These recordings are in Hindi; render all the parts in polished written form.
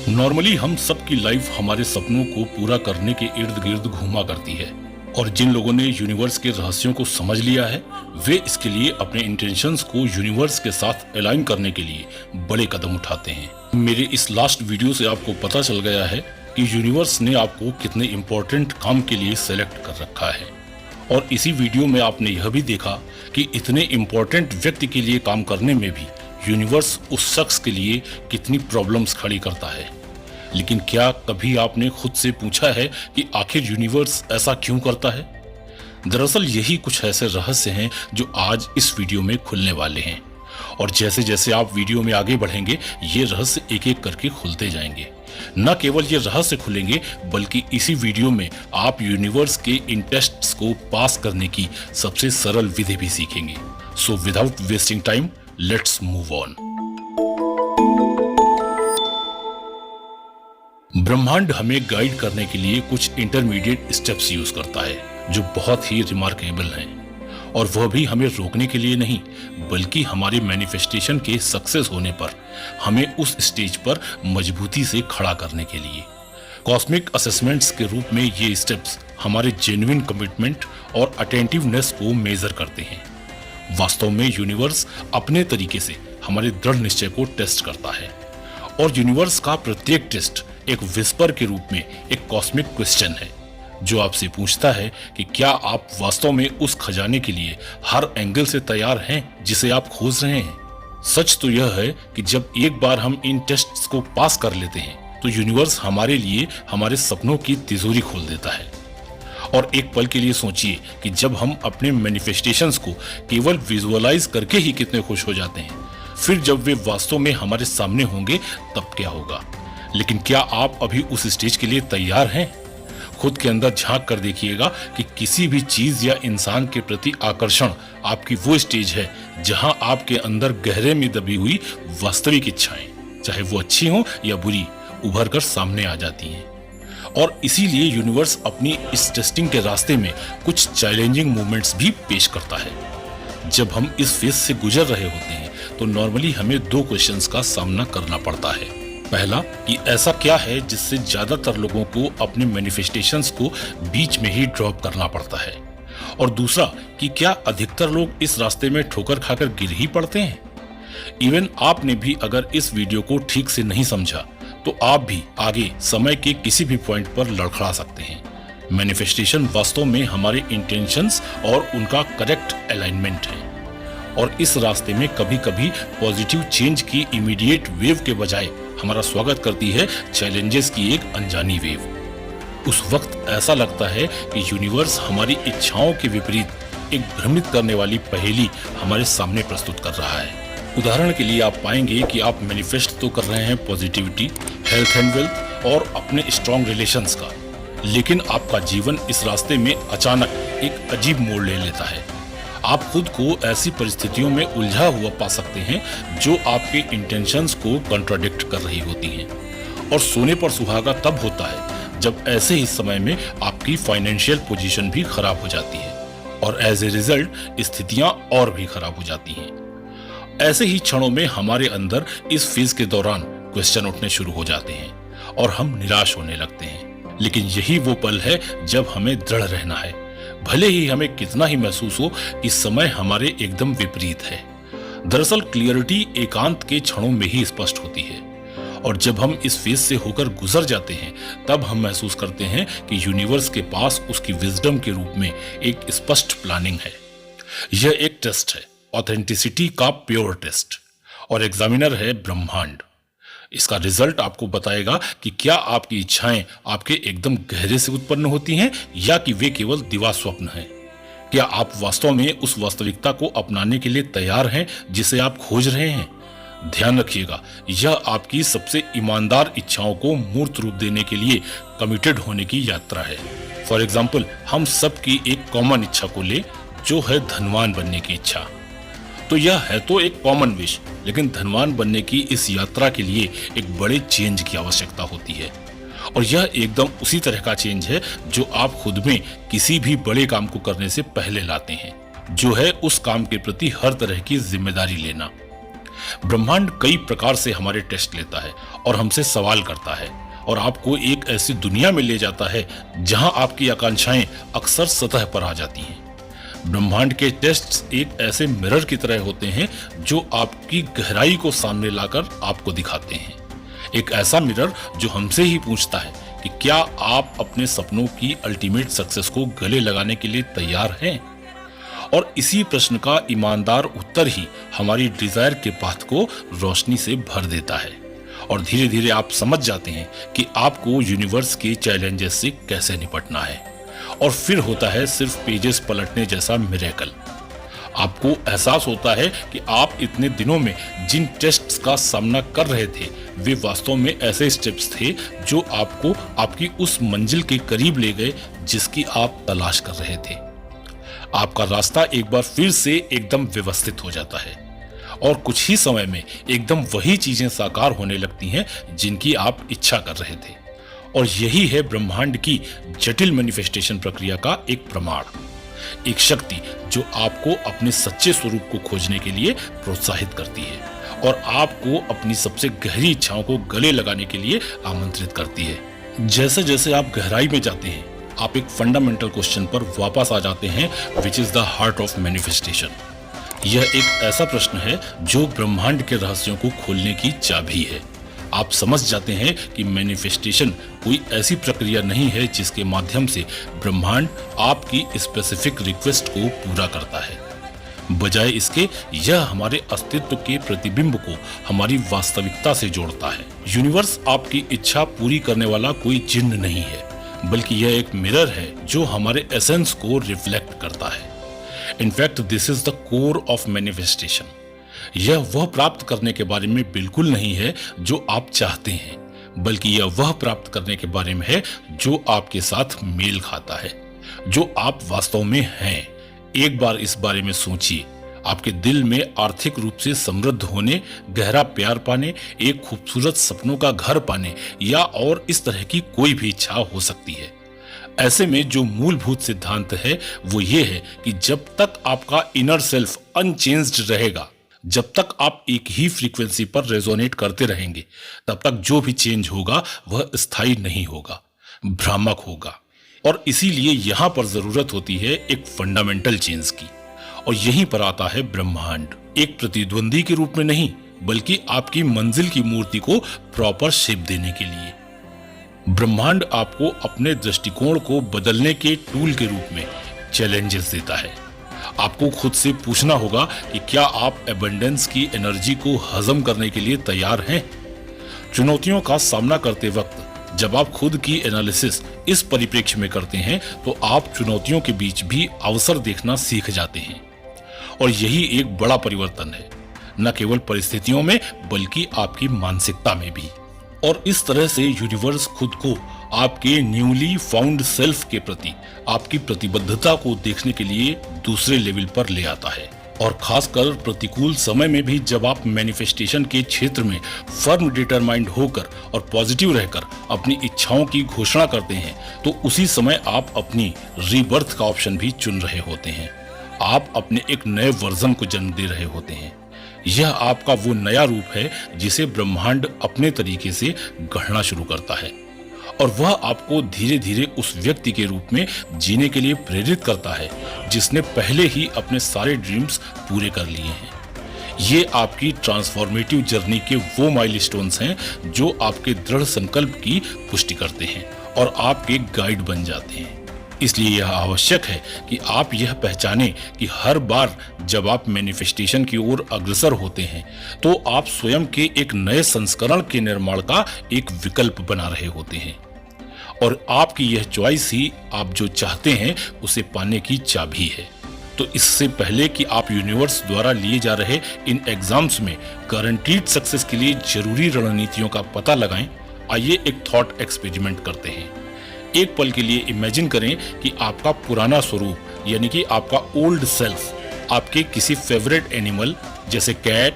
नॉर्मली हम सब की लाइफ हमारे सपनों को पूरा करने के इर्द गिर्द घूमा करती है और जिन लोगों ने यूनिवर्स के रहस्यों को समझ लिया है वे इसके लिए अपने इंटेंशंस को यूनिवर्स के साथ अलाइन करने के लिए बड़े कदम उठाते हैं। मेरे इस लास्ट वीडियो से आपको पता चल गया है कि यूनिवर्स ने आपको कितने इम्पोर्टेंट काम के लिए सेलेक्ट कर रखा है और इसी वीडियो में आपने यह भी देखा कि इतने इम्पोर्टेंट व्यक्ति के लिए काम करने में भी यूनिवर्स उस शख्स के लिए कितनी प्रॉब्लम्स खड़ी करता है। लेकिन क्या कभी आपने खुद से पूछा है कि आखिर यूनिवर्स ऐसा क्यों करता है? दरअसल यही कुछ ऐसे रहस्य हैं जो आज इस वीडियो में खुलने वाले हैं और जैसे जैसे आप वीडियो में आगे बढ़ेंगे ये रहस्य एक एक करके खुलते जाएंगे। न केवल ये रहस्य खुलेंगे बल्कि इसी वीडियो में आप यूनिवर्स के इन टेस्ट्स को पास करने की सबसे सरल विधि भी सीखेंगे। So without wasting time let's move on. ब्रह्मांड हमें गाइड करने के लिए कुछ इंटरमीडिएट स्टेप्स यूज करता है जो बहुत ही रिमार्केबल हैं और वह भी हमें रोकने के लिए नहीं बल्कि हमारे मैनिफेस्टेशन के सक्सेस होने पर हमें उस स्टेज पर मजबूती से खड़ा करने के लिए। कॉस्मिक असेसमेंट्स के रूप में ये स्टेप्स हमारे जेन्युइन कमिटमेंट और अटेंटिवनेस को मेजर करते हैं। वास्तव में यूनिवर्स अपने तरीके से हमारे दृढ़ निश्चय को टेस्ट करता है और यूनिवर्स का प्रत्येक टेस्ट एक विस्पर के रूप में एक कॉस्मिक क्वेश्चन है जो आपसे पूछता है कि क्या आप वास्तव में उस खजाने के लिए हर एंगल से तैयार हैं जिसे आप खोज रहे हैं। सच तो यह है कि जब एक बार हम इन टेस्ट्स को पास कर लेते हैं तो यूनिवर्स हमारे लिए हमारे सपनों की तिजोरी खोल देता है। और एक पल के लिए सोचिए कि जब हम अपने मैनिफेस्टेशंस को केवल विजुअलाइज करके ही कितने खुश हो जाते हैं, फिर जब वे वास्तव में हमारे सामने होंगे तब क्या होगा। लेकिन क्या आप अभी उस स्टेज के लिए तैयार हैं? खुद के अंदर झांक कर देखिएगा कि किसी भी चीज या इंसान के प्रति आकर्षण आपकी वो स्टेज है जहां आपके अंदर गहरे में दबी हुई वास्तविक इच्छाएं, चाहे वो अच्छी हो या बुरी, उभर कर सामने आ जाती हैं। और इसीलिए यूनिवर्स अपनी इस टेस्टिंग के रास्ते में कुछ चैलेंजिंग मूवमेंट्स भी पेश करता है। जब हम इस फेज से गुजर रहे होते हैं तो नॉर्मली हमें दो क्वेश्चंस का सामना करना पड़ता है। पहला कि ऐसा क्या है जिससे ज्यादातर लोगों को अपने मैनिफेस्टेशंस को बीच में ही ड्रॉप करना पड़ता है, और दूसरा कि क्या अधिकतर लोग इस रास्ते में ठोकर खाकर गिर ही पड़ते हैं। इवन आपने भी अगर इस वीडियो को ठीक से नहीं समझा तो आप भी आगे समय के किसी भी पॉइंट पर लड़खड़ा सकते हैं। मैनिफेस्टेशन वास्तव में हमारे इंटेंशंस और उनका करेक्ट अलाइनमेंट है और इस रास्ते में कभी कभी पॉजिटिव चेंज की इमीडिएट वेव के बजाय हमारा स्वागत करती है चैलेंजेस की एक अनजानी वेव। उस वक्त ऐसा लगता है कि यूनिवर्स हमारी इच्छाओं के विपरीत एक भ्रमित करने वाली पहेली हमारे सामने प्रस्तुत कर रहा है। उदाहरण के लिए आप पाएंगे कि आप मैनिफेस्ट तो कर रहे हैं पॉजिटिविटी, हेल्थ एंड वेल्थ और अपने स्ट्रॉन्ग रिलेशंस का, लेकिन आपका जीवन इस रास्ते में अचानक एक अजीब मोड़ ले लेता है। आप खुद को ऐसी परिस्थितियों में उलझा हुआ पा सकते हैं जो आपके इंटेंशंस को कॉन्ट्राडिक्ट कर रही होती हैं। और सोने पर सुहागा तब होता है जब ऐसे ही समय में आपकी फाइनेंशियल पोजीशन भी खराब हो जाती है और एज ए रिजल्ट स्थितियां और भी खराब हो जाती हैं। ऐसे ही क्षणों में हमारे अंदर इस फेज के दौरान क्वेश्चन उठने शुरू हो जाते हैं और हम निराश होने लगते हैं। लेकिन यही वो पल है जब हमें दृढ़ रहना है, भले ही हमें कितना ही महसूस हो कि समय हमारे एकदम विपरीत है। दरअसल क्लियरिटी एकांत के क्षणों में ही स्पष्ट होती है और जब हम इस फेज से होकर गुजर जाते हैं तब हम महसूस करते हैं कि यूनिवर्स के पास उसकी विजडम के रूप में एक स्पष्ट प्लानिंग है। यह एक टेस्ट है, ऑथेंटिसिटी का प्योर टेस्ट, और एग्जामिनर है ब्रह्मांड। इसका रिजल्ट आपको बताएगा कि क्या आपकी इच्छाएं आपके एकदम गहरे से उत्पन्न होती हैं या कि वे केवल दिवा स्वप्न हैं। क्या आप वास्तव में उस वास्तविकता को अपनाने के लिए तैयार हैं जिसे आप खोज रहे हैं। ध्यान रखिएगा, यह आपकी सबसे ईमानदार इच्छाओं को मूर्त रूप देने के लिए कमिटेड होने की यात्रा है। फॉर एग्जाम्पल, हम सबकी एक कॉमन इच्छा को ले जो है धनवान बनने की इच्छा। तो यह है तो एक कॉमन विश, लेकिन धनवान बनने की इस यात्रा के लिए एक बड़े चेंज की आवश्यकता होती है और यह एकदम उसी तरह का चेंज है जो आप खुद में किसी भी बड़े काम को करने से पहले लाते हैं, जो है उस काम के प्रति हर तरह की जिम्मेदारी लेना। ब्रह्मांड कई प्रकार से हमारे टेस्ट लेता है और हमसे सवाल करता है और आपको एक ऐसी दुनिया में ले जाता है जहां आपकी आकांक्षाएं अक्सर सतह पर आ जाती हैं। ब्रह्मांड के टेस्ट्स एक ऐसे मिरर की तरह होते हैं जो आपकी गहराई को सामने लाकर आपको दिखाते हैं। एक ऐसा मिरर जो हमसे ही पूछता है कि क्या आप अपने सपनों की अल्टीमेट सक्सेस को गले लगाने के लिए तैयार हैं? और इसी प्रश्न का ईमानदार उत्तर ही हमारी डिजायर के पाथ को रोशनी से भर देता है और धीरे धीरे आप समझ जाते हैं कि आपको यूनिवर्स के चैलेंजेस से कैसे निपटना है। और फिर होता है सिर्फ पेजेस पलटने जैसा मिरेकल। आपको एहसास होता है कि आप इतने दिनों में जिन टेस्ट्स का सामना कर रहे थे वे वास्तव में ऐसे स्टेप्स थे जो आपको आपकी उस मंजिल के करीब ले गए जिसकी आप तलाश कर रहे थे। आपका रास्ता एक बार फिर से एकदम व्यवस्थित हो जाता है और कुछ ही समय में एकदम वही चीजें साकार होने लगती हैं जिनकी आप इच्छा कर रहे थे। और यही है ब्रह्मांड की जटिल मैनिफेस्टेशन प्रक्रिया का एक प्रमाण, एक शक्ति जो आपको अपने सच्चे स्वरूप को खोजने के लिए प्रोत्साहित करती है और आपको अपनी सबसे गहरी इच्छाओं को गले लगाने के लिए आमंत्रित करती है। जैसे जैसे आप गहराई में जाते हैं आप एक फंडामेंटल क्वेश्चन पर वापस आ जाते हैं, which is the heart of manifestation. यह एक ऐसा प्रश्न है जो ब्रह्मांड के रहस्यों को खोलने की चाबी है। आप समझ जाते हैं कि मैनिफेस्टेशन कोई ऐसी प्रक्रिया नहीं है जिसके माध्यम से ब्रह्मांड आपकी स्पेसिफिक रिक्वेस्ट को पूरा करता है। बजाय इसके यह हमारे अस्तित्व के प्रतिबिंब को हमारी वास्तविकता से जोड़ता है। यूनिवर्स आपकी इच्छा पूरी करने वाला कोई जिन्न नहीं है, बल्कि यह एक मिरर है जो हमारे एसेंस को रिफ्लेक्ट करता है। In fact this is the core of manifestation. यह वह प्राप्त करने के बारे में बिल्कुल नहीं है जो आप चाहते हैं, बल्कि यह वह प्राप्त करने के बारे में है जो आपके साथ मेल खाता है, जो आप वास्तव में हैं। एक बार इस बारे में सोचिए, आपके दिल में आर्थिक रूप से समृद्ध होने, गहरा प्यार पाने, एक खूबसूरत सपनों का घर पाने या और इस तरह की कोई भी इच्छा हो सकती है। ऐसे में जो मूलभूत सिद्धांत है वो ये है कि जब तक आपका इनर सेल्फ अनचेंज्ड रहेगा, जब तक आप एक ही फ्रीक्वेंसी पर रेजोनेट करते रहेंगे, तब तक जो भी चेंज होगा वह स्थायी नहीं होगा, भ्रामक होगा। और इसीलिए यहां पर जरूरत होती है एक फंडामेंटल चेंज की, और यहीं पर आता है ब्रह्मांड, एक प्रतिद्वंदी के रूप में नहीं बल्कि आपकी मंजिल की मूर्ति को प्रॉपर शेप देने के लिए। ब्रह्मांड आपको अपने दृष्टिकोण को बदलने के टूल के रूप में चैलेंजेस देता है। आपको खुद से पूछना होगा कि क्या आप एबंडेंस की एनर्जी को हजम करने के लिए तैयार हैं। चुनौतियों का सामना करते वक्त जब आप खुद की एनालिसिस इस परिप्रेक्ष्य में करते हैं तो आप चुनौतियों के बीच भी अवसर देखना सीख जाते हैं। और यही एक बड़ा परिवर्तन है, न केवल परिस्थितियों में बल्कि आपकी मानसिकता में भी। और इस तरह से यूनिवर्स खुद को आपके न्यूली फाउंड सेल्फ के प्रति आपकी प्रतिबद्धता को देखने के लिए दूसरे लेवल पर ले आता है। और खासकर प्रतिकूल समय में भी जब आप मैनिफेस्टेशन के क्षेत्र में फर्म डिटरमाइंड होकर और पॉजिटिव रहकर अपनी इच्छाओं की घोषणा करते हैं तो उसी समय आप अपनी रीबर्थ का ऑप्शन भी चुन रहे होते हैं। आप अपने एक नए वर्जन को जन्म दे रहे होते हैं। यह आपका वो नया रूप है जिसे ब्रह्मांड अपने तरीके से गढ़ना शुरू करता है और वह आपको धीरे धीरे उस व्यक्ति के रूप में जीने के लिए प्रेरित करता है जिसने पहले ही अपने सारे ड्रीम्स पूरे कर लिए हैं। ये आपकी ट्रांसफॉर्मेटिव जर्नी के वो माइलस्टोन्स हैं जो आपके दृढ़ संकल्प की पुष्टि करते हैं और आपके गाइड बन जाते हैं। इसलिए यह आवश्यक है कि आप यह पहचानें कि हर बार जब आप मैनिफेस्टेशन की ओर अग्रसर होते हैं तो आप स्वयं के एक नए संस्करण के निर्माण का एक विकल्प बना रहे होते हैं और आपकी यह चॉइस ही आप जो चाहते हैं उसे पाने की चाबी है। तो इससे पहले कि आप यूनिवर्स द्वारा लिए जा रहे इन एग्जाम्स में गारंटीड सक्सेस के लिए जरूरी रणनीतियों का पता लगाएं, आइए एक थॉट एक्सपेरिमेंट करते हैं। एक पल के लिए इमेजिन करें कि आपका पुराना स्वरूप यानी कि आपका ओल्ड सेल्फ आपके किसी फेवरेट एनिमल जैसे कैट,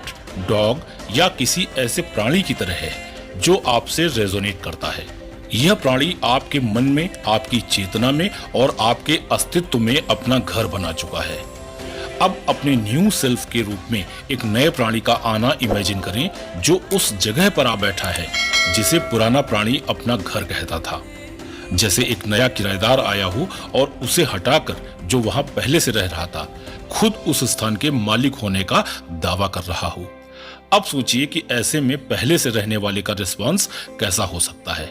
डॉग या किसी ऐसे प्राणी की तरह है जो आपसे रेजोनेट करता है। यह प्राणी आपके मन में, आपकी चेतना में और आपके अस्तित्व में अपना घर बना चुका है। अब अपने न्यू सेल्फ के रूप में एक नए प्राणी का आना इमेजिन करें जो उस जगह पर आ बैठा है जिसे पुराना प्राणी अपना घर कहता था। जैसे एक नया किराएदार आया हो और उसे हटाकर जो वहां पहले से रह रहा था खुद उस स्थान के मालिक होने का दावा कर रहा हो। अब सोचिए कि ऐसे में पहले से रहने वाले का रिस्पांस कैसा हो सकता है।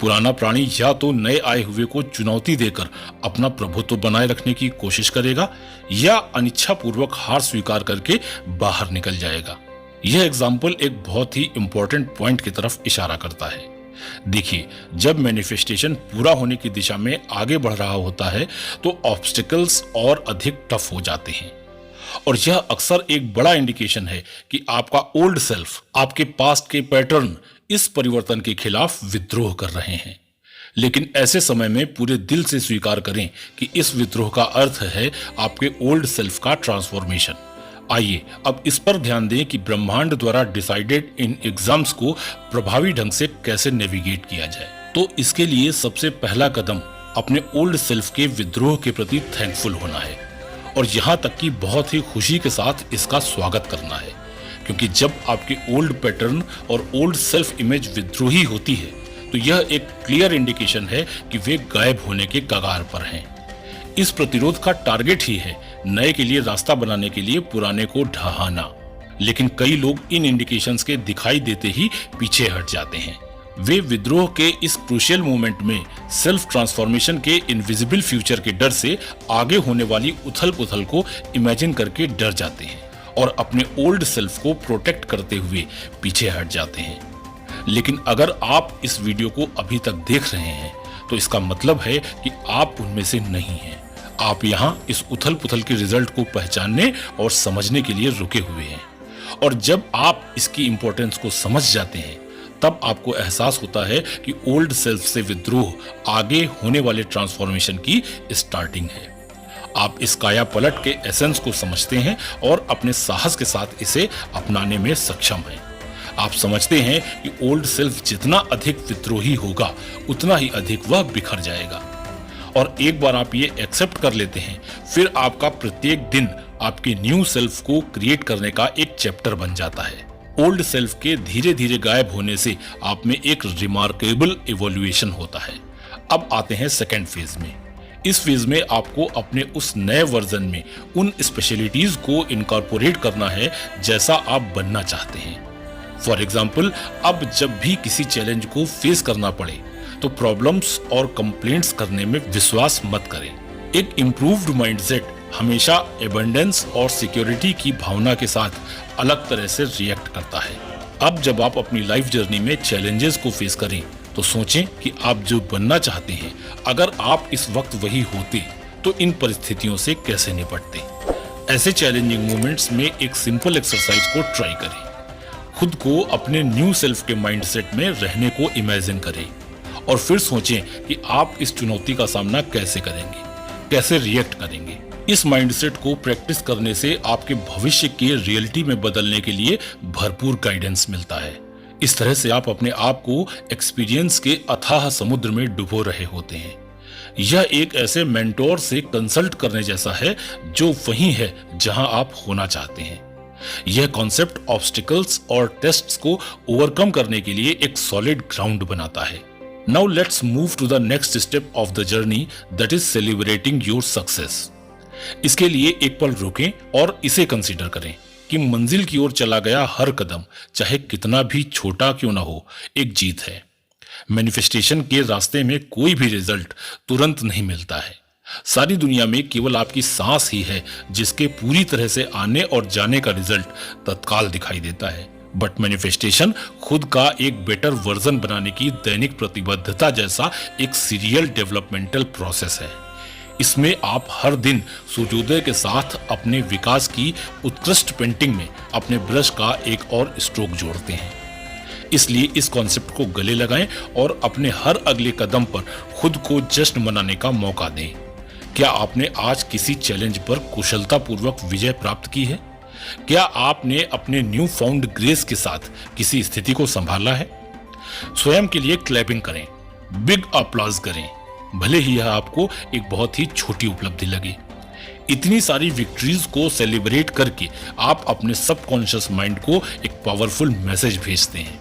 पुराना प्राणी या तो नए आए हुए को चुनौती देकर अपना प्रभुत्व बनाए रखने की कोशिश करेगा या अनिच्छापूर्वक हार स्वीकार करके बाहर निकल जाएगा। यह एग्जाम्पल एक बहुत ही इंपॉर्टेंट पॉइंट की तरफ इशारा करता है। देखिए, जब मैनिफेस्टेशन पूरा होने की दिशा में आगे बढ़ रहा होता है तो ऑब्स्टिकल्स और अधिक टफ हो जाते हैं और यह अक्सर एक बड़ा इंडिकेशन है कि आपका ओल्ड सेल्फ, आपके पास्ट के पैटर्न इस परिवर्तन के खिलाफ विद्रोह कर रहे हैं। लेकिन ऐसे समय में पूरे दिल से स्वीकार करें कि इस विद्रोह का अर्थ है आपके ओल्ड सेल्फ का ट्रांसफॉर्मेशन। आइए अब इस पर ध्यान दें कि ब्रह्मांड द्वारा डिसाइडेड इन एग्जाम्स को प्रभावी ढंग से कैसे नेविगेट किया जाए। तो इसके लिए सबसे पहला कदम अपने ओल्ड सेल्फ के विद्रोह के प्रति थैंकफुल होना है और यहाँ तक कि बहुत ही खुशी के साथ इसका स्वागत करना है, क्योंकि जब आपके ओल्ड पैटर्न और ओल्ड सेल्फ इमेज विद्रोही होती है तो यह एक क्लियर इंडिकेशन है कि वे गायब होने के कगार पर हैं। इस प्रतिरोध का टारगेट ही है नए के लिए रास्ता बनाने के लिए पुराने को ढहाना। लेकिन कई लोग इन इंडिकेशंस के दिखाई देते ही पीछे हट जाते हैं। वे विद्रोह के इस क्रूशियल मोमेंट में सेल्फ ट्रांसफॉर्मेशन के इनविजिबल फ्यूचर के डर से आगे होने वाली उथल पुथल को इमेजिन करके डर जाते हैं और अपने ओल्ड सेल्फ को प्रोटेक्ट करते हुए पीछे हट जाते हैं। लेकिन अगर आप इस वीडियो को अभी तक देख रहे हैं तो इसका मतलब है कि आप उनमें से नहीं हैं। आप यहाँ इस उथल पुथल के रिजल्ट को पहचानने और समझने के लिए रुके हुए हैं और जब आप इसकी इंपॉर्टेंस को समझ जाते हैं तब आपको एहसास होता है कि ओल्ड सेल्फ से विद्रोह आगे होने वाले ट्रांसफॉर्मेशन की स्टार्टिंग है। आप इस काया पलट के एसेंस को समझते हैं और अपने साहस के साथ इसे अपनाने में सक्षम हैं। आप समझते हैं कि ओल्ड सेल्फ जितना अधिक विद्रोही होगा उतना ही अधिक वह बिखर जाएगा और एक बार आप ये एक्सेप्ट कर लेते हैं फिर आपका प्रत्येक दिन आपके न्यू सेल्फ को क्रिएट करने का एक चैप्टर बन जाता है। ओल्ड सेल्फ के धीरे धीरे गायब होने से आप में एक रिमार्केबल इवोल्यूशन होता है। अब आते हैं सेकेंड फेज में। इस फेज में आपको अपने उस नए वर्जन में उन स्पेशलिटीज को इनकॉर्पोरेट करना है जैसा आप बनना चाहते हैं। फॉर एग्जाम्पल, अब जब भी किसी चैलेंज को फेस करना पड़े तो प्रॉब्लम्स और कंप्लेंट्स करने में विश्वास मत करें। एक इम्प्रूव्ड माइंडसेट हमेशा एबंडेंस और सिक्योरिटी की भावना के साथ अलग तरह से रिएक्ट करता है। अब जब आप अपनी लाइफ जर्नी में चैलेंजेस को फेस करें तो सोचें कि आप जो बनना चाहते हैं अगर आप इस वक्त वही होते तो इन परिस्थितियों से कैसे निपटते। ऐसे चैलेंजिंग मोमेंट्स में एक सिंपल एक्सरसाइज को ट्राई करें। खुद को अपने न्यू सेल्फ के माइंडसेट में रहने को इमेजिन करें और फिर सोचें कि आप इस चुनौती का सामना कैसे करेंगे, कैसे रिएक्ट करेंगे। इस माइंडसेट को प्रैक्टिस करने से आपके भविष्य के रियलिटी में बदलने के लिए भरपूर गाइडेंस मिलता है। इस तरह से आप अपने आप को एक्सपीरियंस के अथाह समुद्र में डुबो रहे होते हैं। यह एक ऐसे मेंटोर से कंसल्ट करने जैसा है जो वही है जहां आप होना चाहते हैं। यह कॉन्सेप्ट ऑब्स्टिकल्स और टेस्ट्स को ओवरकम करने के लिए एक सॉलिड ग्राउंड बनाता है। Now let's move to the next step of the journey, that is celebrating your success. इसके लिए एक पल रुकें और इसे कंसीडर करें कि मंजिल की ओर चला गया हर कदम, चाहे कितना भी छोटा क्यों ना हो, एक जीत है। मैनिफेस्टेशन के रास्ते में कोई भी रिजल्ट तुरंत नहीं मिलता है। सारी दुनिया में केवल आपकी सांस ही है जिसके पूरी तरह से आने और जाने का रिजल्ट तत्काल दिखाई देता है। बट मैनिफेस्टेशन खुद का एक बेटर वर्जन बनाने की दैनिक प्रतिबद्धता जैसा एक सीरियल डेवलपमेंटल प्रोसेस है। इसमें आप हर दिन सूर्योदय के साथ अपने विकास की उत्कृष्ट पेंटिंग में अपने ब्रश का एक और स्ट्रोक जोड़ते हैं। इसलिए इस कॉन्सेप्ट को गले लगाएं और अपने हर अगले कदम पर खुद को जश्न मनाने का मौका दें। क्या आपने आज किसी चैलेंज पर कुशलतापूर्वक विजय प्राप्त की है? क्या आपने अपने न्यू फाउंड ग्रेस के साथ किसी स्थिति को संभाला है? स्वयं के लिए क्लैपिंग करें, बिग अप्लॉज करें, भले ही यह आपको एक बहुत ही छोटी उपलब्धि लगे। इतनी सारी विक्ट्रीज को सेलिब्रेट करके आप अपने सबकॉन्शियस माइंड को एक पावरफुल मैसेज भेजते हैं।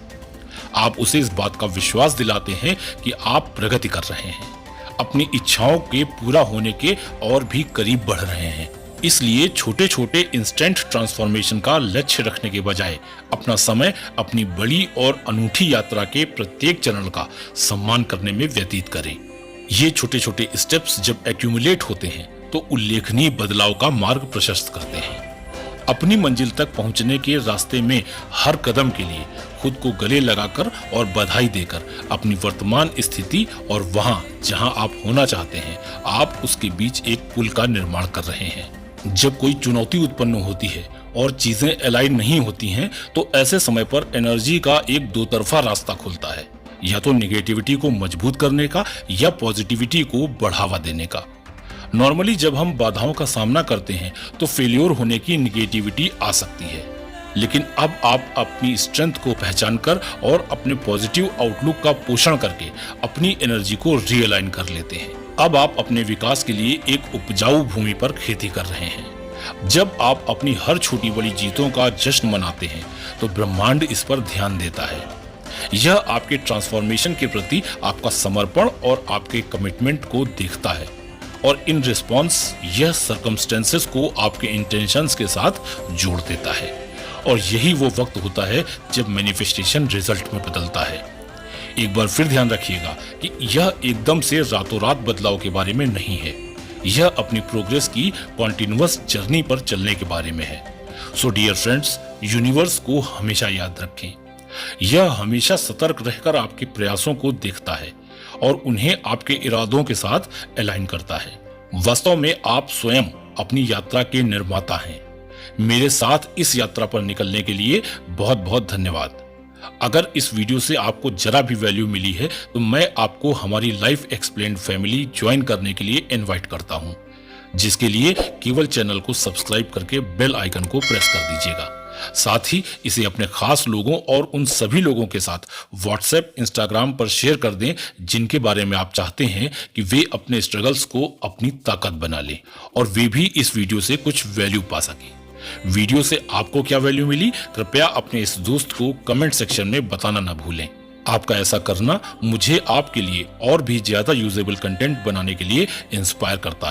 आप उसे इस बात का विश्वास दिलाते हैं कि आप प्रगति कर रहे हैं, अपनी इच्छाओं के पूरा होने के और भी करीब बढ़ रहे हैं। इसलिए छोटे छोटे इंस्टेंट ट्रांसफॉर्मेशन का लक्ष्य रखने के बजाय अपना समय अपनी बड़ी और अनूठी यात्रा के प्रत्येक चरण का सम्मान करने में व्यतीत करें। ये छोटे छोटे स्टेप्स जब एक्यूमुलेट होते हैं तो उल्लेखनीय बदलाव का मार्ग प्रशस्त करते हैं। अपनी मंजिल तक पहुंचने के रास्ते में हर कदम के लिए खुद को गले लगाकर और बधाई देकर अपनी वर्तमान स्थिति और वहां जहां आप होना चाहते हैं, आप उसके बीच एक पुल का निर्माण कर रहे हैं। जब कोई चुनौती उत्पन्न होती है और चीजें अलाइन नहीं होती हैं, तो ऐसे समय पर एनर्जी का एक दो तरफा रास्ता खुलता है, या तो नेगेटिविटी को मजबूत करने का या पॉजिटिविटी को बढ़ावा देने का। नॉर्मली जब हम बाधाओं का सामना करते हैं तो फेल्योर होने की नेगेटिविटी आ सकती है, लेकिन अब आप अपनी स्ट्रेंथ को पहचानकर और अपने पॉजिटिव आउटलुक का पोषण करके अपनी एनर्जी को रीअलाइन कर लेते हैं। अब आप अपने विकास के लिए एक उपजाऊ भूमि पर खेती कर रहे हैं। जब आप अपनी हर छोटी बड़ी जीतों का जश्न मनाते हैं तो ब्रह्मांड इस पर ध्यान देता है। यह आपके ट्रांसफॉर्मेशन के प्रति आपका समर्पण और आपके कमिटमेंट को देखता है, और इन रिस्पॉन्स यह सर्कमस्टेंसेस को आपके इंटेंशंस के साथ जोड़ देता है। और यही वो वक्त होता है जब मैनिफेस्टेशन रिजल्ट में बदलता है। एक बार फिर ध्यान रखिएगा कि यह एकदम से रातों रात बदलाव के बारे में नहीं है, यह अपनी प्रोग्रेस की कॉन्टिन्यूअस जर्नी पर चलने के बारे में है। सो डियर फ्रेंड्स, यूनिवर्स को हमेशा याद रखें, यह हमेशा सतर्क रहकर आपके प्रयासों को देखता है और उन्हें आपके इरादों के साथ अलाइन करता है। वास्तव में आप स्वयं अपनी यात्रा के निर्माता हैं। मेरे साथ इस यात्रा पर निकलने के लिए बहुत बहुत धन्यवाद। अगर इस वीडियो से आपको जरा भी वैल्यू मिली है तो मैं आपको हमारी लाइफ एक्सप्लेन्ड फैमिली ज्वाइन करने के लिए इनवाइट करता हूं, जिसके लिए केवल चैनल को सब्सक्राइब करके बेल आइकन को प्रेस कर दीजिएगा। साथ ही इसे अपने खास लोगों और उन सभी लोगों के साथ व्हाट्सएप, इंस्टाग्राम पर शेयर कर दें जिनके बारे में आप चाहते हैं कि वे अपने स्ट्रगल्स को अपनी ताकत बना लें और वे भी इस वीडियो से कुछ वैल्यू पा सकें। वीडियो से आपको क्या वैल्यू मिली, कृपया अपने इस दोस्त को कमेंट सेक्शन में बताना ना भूलें। आपका ऐसा करना मुझे आपके लिए और भी ज्यादा यूजेबल कंटेंट बनाने के लिए इंस्पायर करता है।